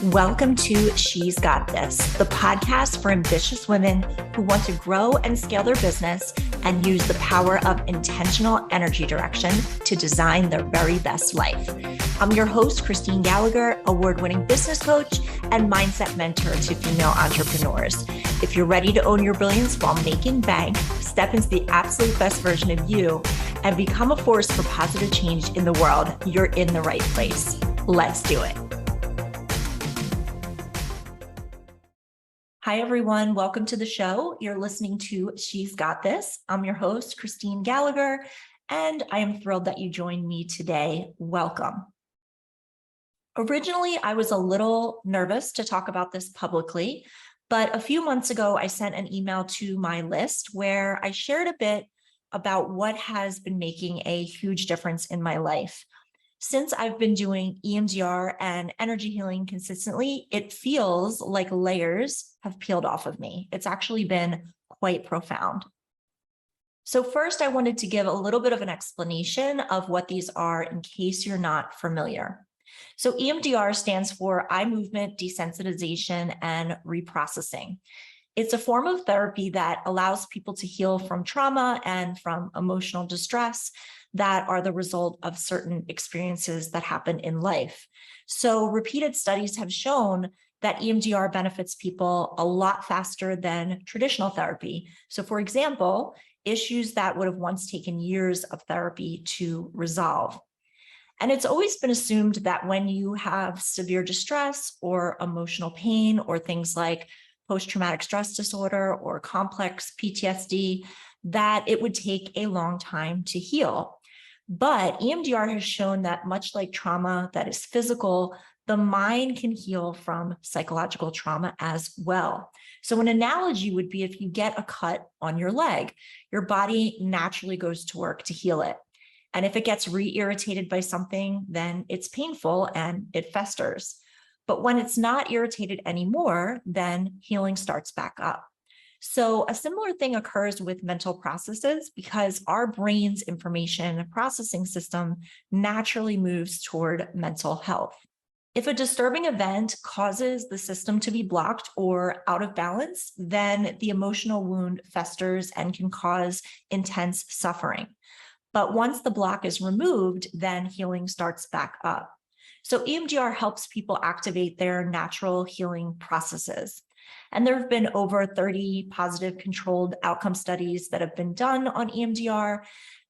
Welcome to She's Got This, the podcast for ambitious women who want to grow and scale their business and use the power of intentional energy direction to design their very best life. I'm your host, Christine Gallagher, award-winning business coach and mindset mentor to female entrepreneurs. If you're ready to own your brilliance while making bank, step into the absolute best version of you, and become a force for positive change in the world, you're in the right place. Let's do it. Hi, everyone. Welcome to the show. You're listening to She's Got This. I'm your host, Christine Gallagher, and I am thrilled that you joined me today. Welcome. Originally, I was a little nervous to talk about this publicly, but a few months ago, I sent an email to my list where I shared a bit about what has been making a huge difference in my life. Since I've been doing EMDR and energy healing consistently, it feels like layers have peeled off of me. It's actually been quite profound. So first, I wanted to give a little bit of an explanation of what these are in case you're not familiar. So EMDR stands for eye movement desensitization and reprocessing. It's a form of therapy that allows people to heal from trauma and from emotional distress that are the result of certain experiences that happen in life. So repeated studies have shown that EMDR benefits people a lot faster than traditional therapy. So for example, issues that would have once taken years of therapy to resolve. And it's always been assumed that when you have severe distress or emotional pain or things like post-traumatic stress disorder or complex PTSD, that it would take a long time to heal. But EMDR has shown that much like trauma that is physical, the mind can heal from psychological trauma as well. So an analogy would be if you get a cut on your leg, your body naturally goes to work to heal it. And if it gets re-irritated by something, then it's painful and it festers. But when it's not irritated anymore, then healing starts back up. So a similar thing occurs with mental processes because our brain's information processing system naturally moves toward mental health. If a disturbing event causes the system to be blocked or out of balance, then the emotional wound festers and can cause intense suffering. But once the block is removed, then healing starts back up. So EMDR helps people activate their natural healing processes. And there have been over 30 positive controlled outcome studies that have been done on EMDR.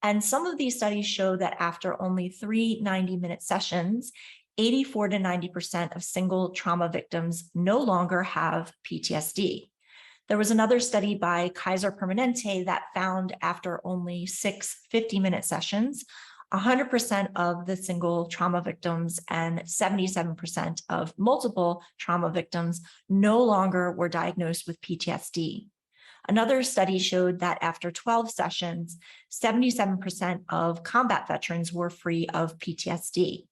And some of these studies show that after only 3 90-minute sessions, 84 to 90% of single trauma victims no longer have PTSD. There was another study by Kaiser Permanente that found after only 6 50-minute sessions, 100% of the single trauma victims and 77% of multiple trauma victims no longer were diagnosed with PTSD. Another study showed that after 12 sessions, 77% of combat veterans were free of PTSD.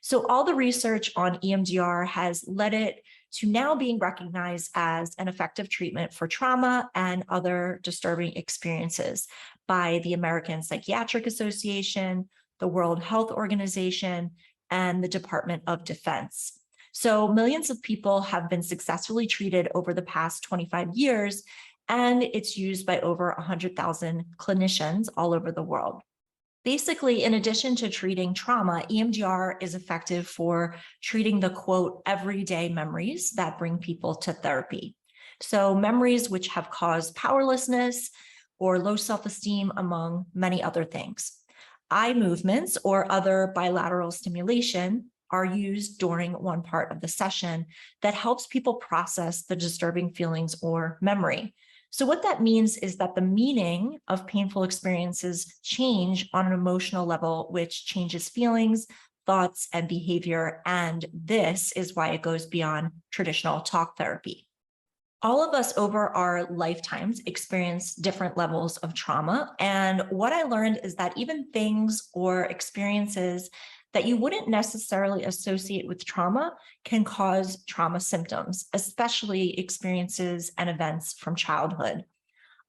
So all the research on EMDR has led it to now being recognized as an effective treatment for trauma and other disturbing experiences by the American Psychiatric Association, the World Health Organization, and the Department of Defense. So millions of people have been successfully treated over the past 25 years, and it's used by over 100,000 clinicians all over the world. Basically, in addition to treating trauma, EMDR is effective for treating the, quote, everyday memories that bring people to therapy. So memories which have caused powerlessness or low self-esteem, among many other things. Eye movements or other bilateral stimulation are used during one part of the session that helps people process the disturbing feelings or memory. So what that means is that the meaning of painful experiences change on an emotional level, which changes feelings, thoughts, and behavior. And this is why it goes beyond traditional talk therapy. All of us over our lifetimes experience different levels of trauma. And what I learned is that even things or experiences that you wouldn't necessarily associate with trauma can cause trauma symptoms, especially experiences and events from childhood.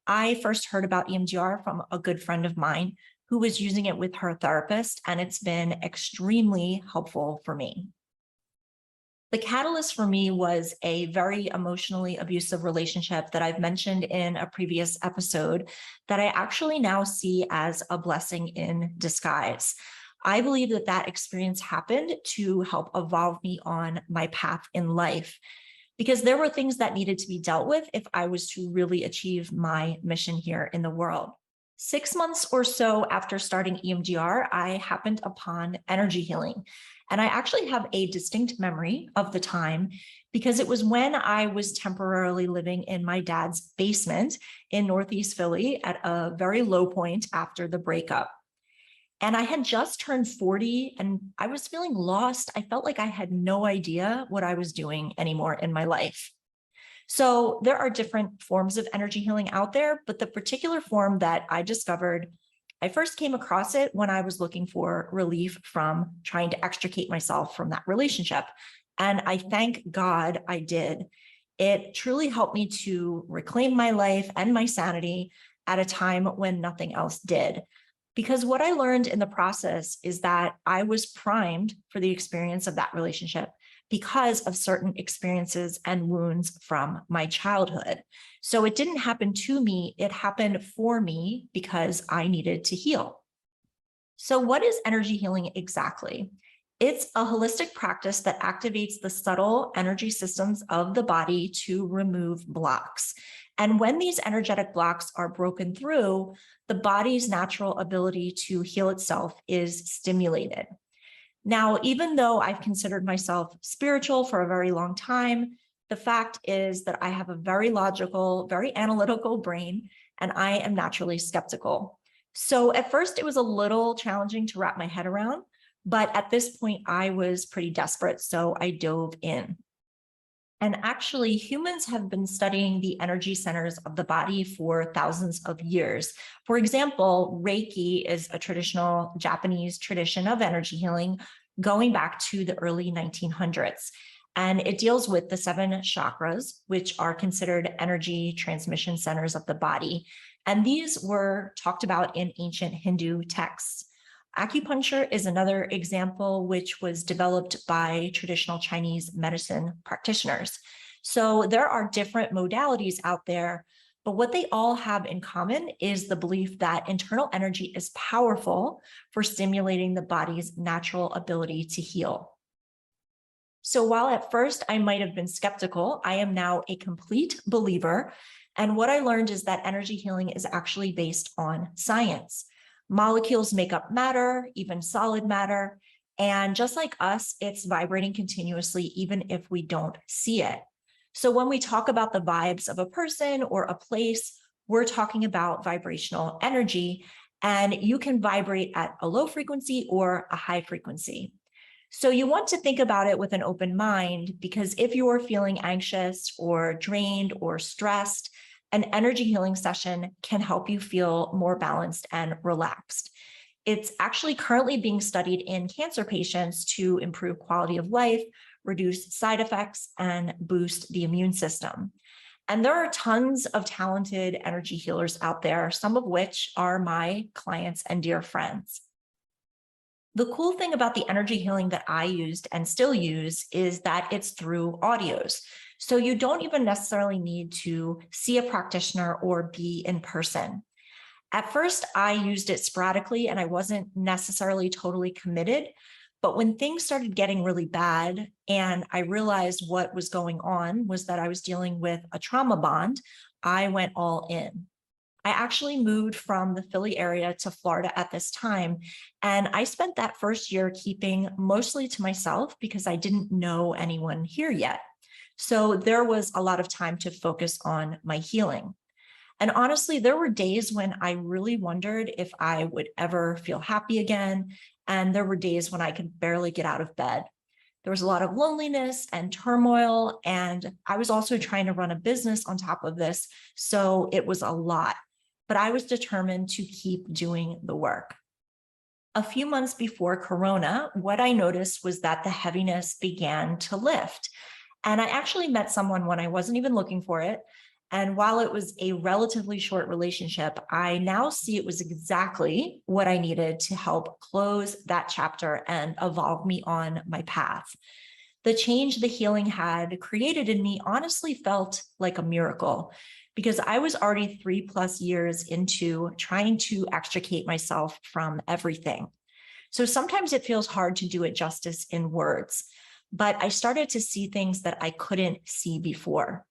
I first heard about EMDR from a good friend of mine who was using it with her therapist, and it's been extremely helpful for me. The catalyst for me was a very emotionally abusive relationship that I've mentioned in a previous episode that I actually now see as a blessing in disguise. I believe that that experience happened to help evolve me on my path in life because there were things that needed to be dealt with if I was to really achieve my mission here in the world. 6 months or so after starting EMDR, I happened upon energy healing. And I actually have a distinct memory of the time because it was when I was temporarily living in my dad's basement in Northeast Philly at a very low point after the breakup. And I had just turned 40 and I was feeling lost. I felt like I had no idea what I was doing anymore in my life. So there are different forms of energy healing out there, but the particular form that I discovered, I first came across it when I was looking for relief from trying to extricate myself from that relationship. And I thank God I did. It truly helped me to reclaim my life and my sanity at a time when nothing else did. Because what I learned in the process is that I was primed for the experience of that relationship because of certain experiences and wounds from my childhood. So it didn't happen to me, it happened for me because I needed to heal. So what is energy healing exactly? It's a holistic practice that activates the subtle energy systems of the body to remove blocks. And when these energetic blocks are broken through, the body's natural ability to heal itself is stimulated. Now, even though I've considered myself spiritual for a very long time, the fact is that I have a very logical, very analytical brain, and I am naturally skeptical. So at first it was a little challenging to wrap my head around, but at this point I was pretty desperate, so I dove in. And actually, humans have been studying the energy centers of the body for thousands of years. For example, Reiki is a traditional Japanese tradition of energy healing going back to the early 1900s. And it deals with the 7 chakras, which are considered energy transmission centers of the body. And these were talked about in ancient Hindu texts. Acupuncture is another example, which was developed by traditional Chinese medicine practitioners. So there are different modalities out there, but what they all have in common is the belief that internal energy is powerful for stimulating the body's natural ability to heal. So while at first I might have been skeptical, I am now a complete believer. And what I learned is that energy healing is actually based on science. Molecules make up matter, even solid matter. And just like us, it's vibrating continuously, even if we don't see it. So when we talk about the vibes of a person or a place, we're talking about vibrational energy, and you can vibrate at a low frequency or a high frequency. So you want to think about it with an open mind, because if you're feeling anxious or drained or stressed, an energy healing session can help you feel more balanced and relaxed. It's actually currently being studied in cancer patients to improve quality of life, reduce side effects, and boost the immune system. And there are tons of talented energy healers out there, some of which are my clients and dear friends. The cool thing about the energy healing that I used and still use is that it's through audios. So you don't even necessarily need to see a practitioner or be in person. At first, I used it sporadically and I wasn't necessarily totally committed. But when things started getting really bad and I realized what was going on was that I was dealing with a trauma bond, I went all in. I actually moved from the Philly area to Florida at this time. And I spent that first year keeping mostly to myself because I didn't know anyone here yet. So there was a lot of time to focus on my healing. And honestly, there were days when I really wondered if I would ever feel happy again. And there were days when I could barely get out of bed. There was a lot of loneliness and turmoil. And I was also trying to run a business on top of this. So it was a lot. But I was determined to keep doing the work. A few months before Corona, what I noticed was that the heaviness began to lift. And I actually met someone when I wasn't even looking for it. And while it was a relatively short relationship, I now see it was exactly what I needed to help close that chapter and evolve me on my path. The change the healing had created in me honestly felt like a miracle because I was already 3+ years into trying to extricate myself from everything. So sometimes it feels hard to do it justice in words, but I started to see things that I couldn't see before.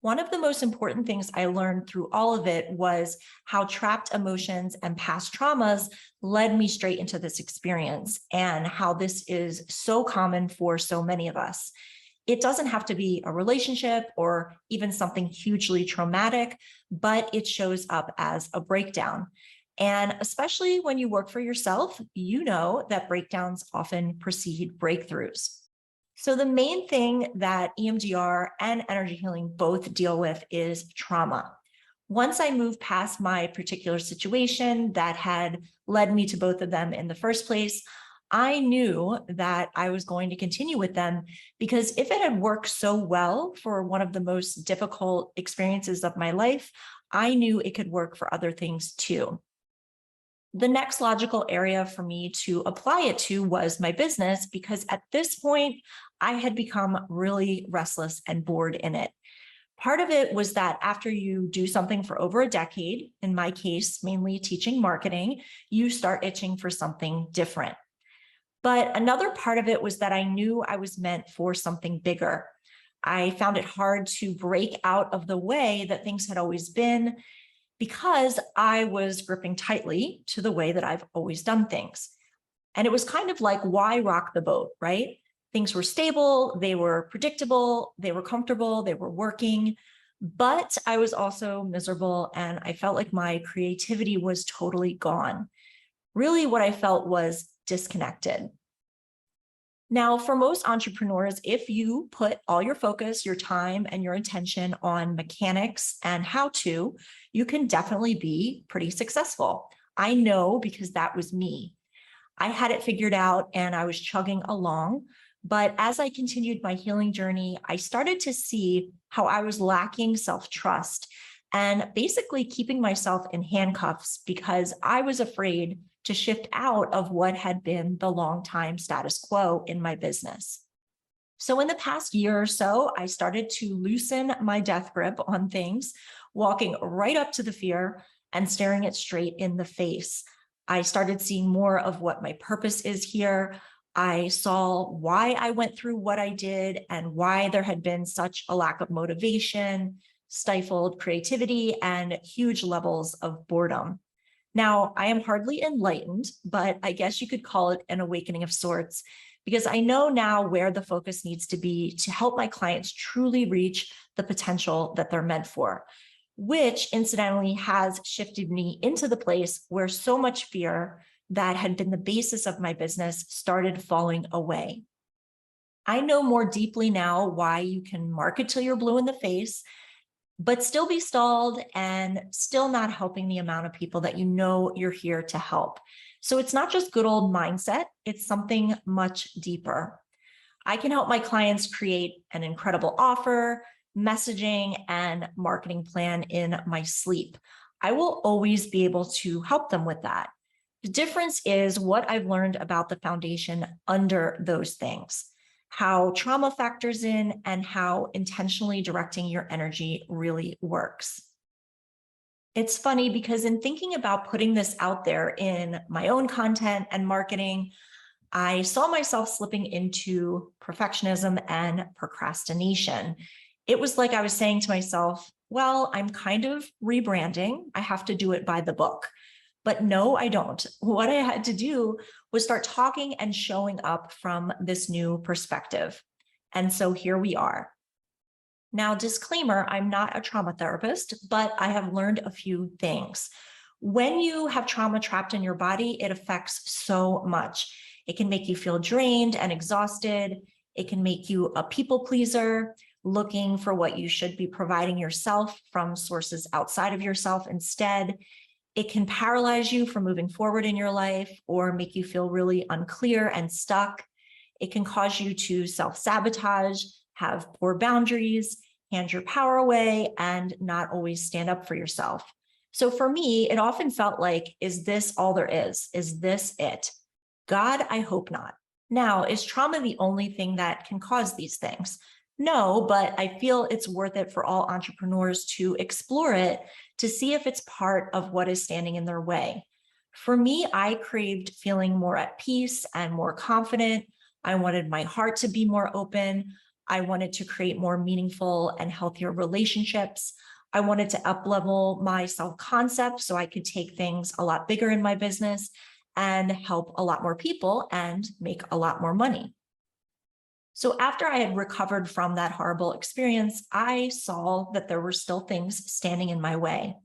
One of the most important things I learned through all of it was how trapped emotions and past traumas led me straight into this experience, and how this is so common for so many of us. It doesn't have to be a relationship or even something hugely traumatic, but it shows up as a breakdown. And especially when you work for yourself, you know that breakdowns often precede breakthroughs. So the main thing that EMDR and energy healing both deal with is trauma. Once I moved past my particular situation that had led me to both of them in the first place, I knew that I was going to continue with them, because if it had worked so well for one of the most difficult experiences of my life, I knew it could work for other things too. The next logical area for me to apply it to was my business, because at this point, I had become really restless and bored in it. Part of it was that after you do something for over a decade, in my case, mainly teaching marketing, you start itching for something different. But another part of it was that I knew I was meant for something bigger. I found it hard to break out of the way that things had always been, because I was gripping tightly to the way that I've always done things. And it was kind of like, why rock the boat, right? Things were stable, they were predictable, they were comfortable, they were working, but I was also miserable, and I felt like my creativity was totally gone. Really, what I felt was disconnected. Now, for most entrepreneurs, if you put all your focus, your time, and your attention on mechanics and how to, you can definitely be pretty successful. I know, because that was me. I had it figured out and I was chugging along. But as I continued my healing journey, I started to see how I was lacking self-trust and basically keeping myself in handcuffs, because I was afraid to shift out of what had been the long-time status quo in my business. So in the past year or so, I started to loosen my death grip on things, walking right up to the fear and staring it straight in the face. I started seeing more of what my purpose is here. I saw why I went through what I did and why there had been such a lack of motivation, stifled creativity, and huge levels of boredom. Now, I am hardly enlightened, but I guess you could call it an awakening of sorts, because I know now where the focus needs to be to help my clients truly reach the potential that they're meant for, which incidentally has shifted me into the place where so much fear that had been the basis of my business started falling away. I know more deeply now why you can market till you're blue in the face, but still be stalled and still not helping the amount of people that you know you're here to help. So it's not just good old mindset, it's something much deeper. I can help my clients create an incredible offer, messaging, and marketing plan in my sleep. I will always be able to help them with that. The difference is what I've learned about the foundation under those things, how trauma factors in, and how intentionally directing your energy really works. It's funny because in thinking about putting this out there in my own content and marketing, I saw myself slipping into perfectionism and procrastination. It was like I was saying to myself, well, I'm kind of rebranding. I have to do it by the book. But no, I don't. What I had to do was start talking and showing up from this new perspective. And so here we are. Now, disclaimer, I'm not a trauma therapist, but I have learned a few things. When you have trauma trapped in your body, it affects so much. It can make you feel drained and exhausted. It can make you a people pleaser, looking for what you should be providing yourself from sources outside of yourself instead. It can paralyze you from moving forward in your life or make you feel really unclear and stuck. It can cause you to self-sabotage, have poor boundaries, hand your power away, and not always stand up for yourself. So for me, it often felt like, is this all there is? Is this it? God, I hope not. Now, is trauma the only thing that can cause these things? No, but I feel it's worth it for all entrepreneurs to explore it to see if it's part of what is standing in their way. For me, I craved feeling more at peace and more confident. I wanted my heart to be more open. I wanted to create more meaningful and healthier relationships. I wanted to up-level my self-concept so I could take things a lot bigger in my business and help a lot more people and make a lot more money. So after I had recovered from that horrible experience, I saw that there were still things standing in my way.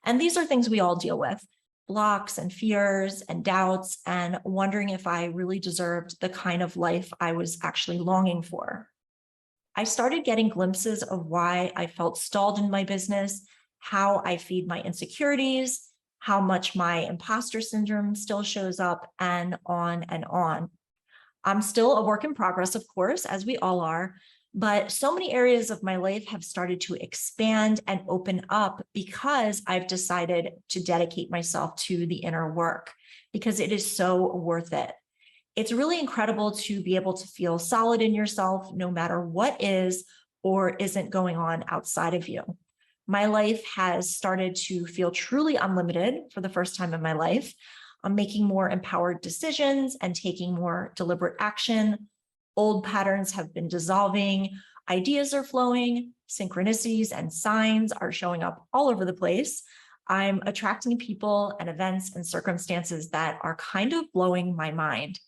And these are things we all deal with: blocks and fears and doubts, and wondering if I really deserved the kind of life I was actually longing for. I started getting glimpses of why I felt stalled in my business, how I feed my insecurities, how much my imposter syndrome still shows up, and on and on. I'm still a work in progress, of course, as we all are, but so many areas of my life have started to expand and open up because I've decided to dedicate myself to the inner work, because it is so worth it. It's really incredible to be able to feel solid in yourself, no matter what is or isn't going on outside of you. My life has started to feel truly unlimited for the first time in my life. I'm making more empowered decisions and taking more deliberate action. Old patterns have been dissolving. Ideas are flowing. Synchronicities and signs are showing up all over the place. I'm attracting people and events and circumstances that are kind of blowing my mind.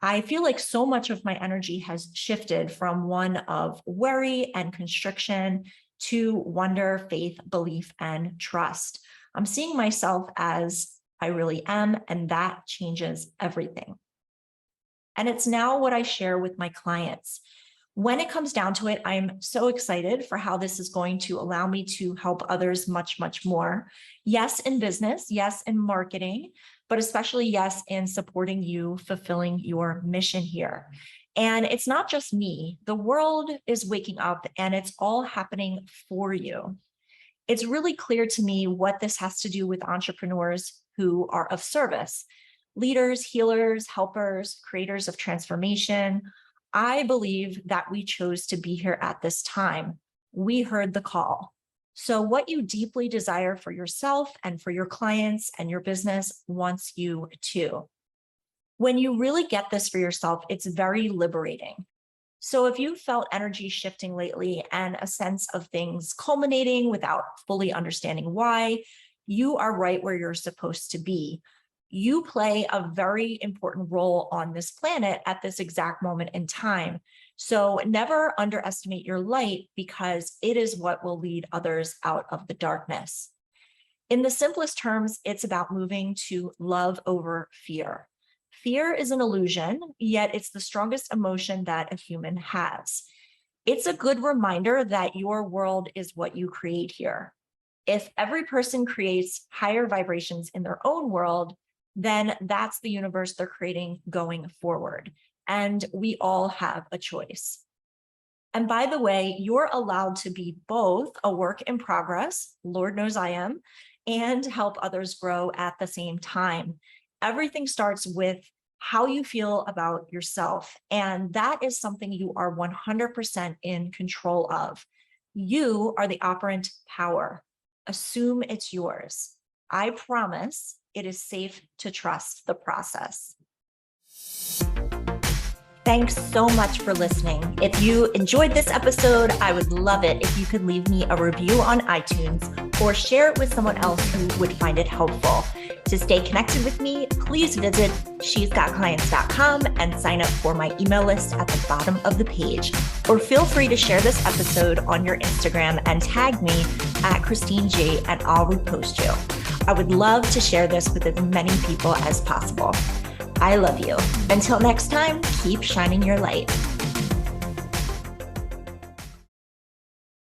I feel like so much of my energy has shifted from one of worry and constriction to wonder, faith, belief, and trust. I'm seeing myself as I really am, and that changes everything. And it's now what I share with my clients. When it comes down to it, I'm so excited for how this is going to allow me to help others much, much more. Yes, in business, yes, in marketing, but especially yes, in supporting you, fulfilling your mission here. And it's not just me. The world is waking up and it's all happening for you. It's really clear to me what this has to do with entrepreneurs who are of service: leaders, healers, helpers, creators of transformation. I believe that we chose to be here at this time. We heard the call. So what you deeply desire for yourself and for your clients and your business wants you to. When you really get this for yourself, it's very liberating. So if you felt energy shifting lately and a sense of things culminating without fully understanding why, you are right where you're supposed to be. You play a very important role on this planet at this exact moment in time. So never underestimate your light, because it is what will lead others out of the darkness. In the simplest terms, it's about moving to love over fear. Fear is an illusion, yet it's the strongest emotion that a human has. It's a good reminder that your world is what you create here. If every person creates higher vibrations in their own world, then that's the universe they're creating going forward. And we all have a choice. And by the way, you're allowed to be both a work in progress, Lord knows I am, and help others grow at the same time. Everything starts with how you feel about yourself. And that is something you are 100% in control of. You are the operant power. Assume it's yours. I promise it is safe to trust the process. Thanks so much for listening. If you enjoyed this episode, I would love it if you could leave me a review on iTunes or share it with someone else who would find it helpful. To stay connected with me, please visit shesgotclients.com and sign up for my email list at the bottom of the page. Or feel free to share this episode on your Instagram and tag me at Christine G, and I'll repost you. I would love to share this with as many people as possible. I love you. Until next time, keep shining your light.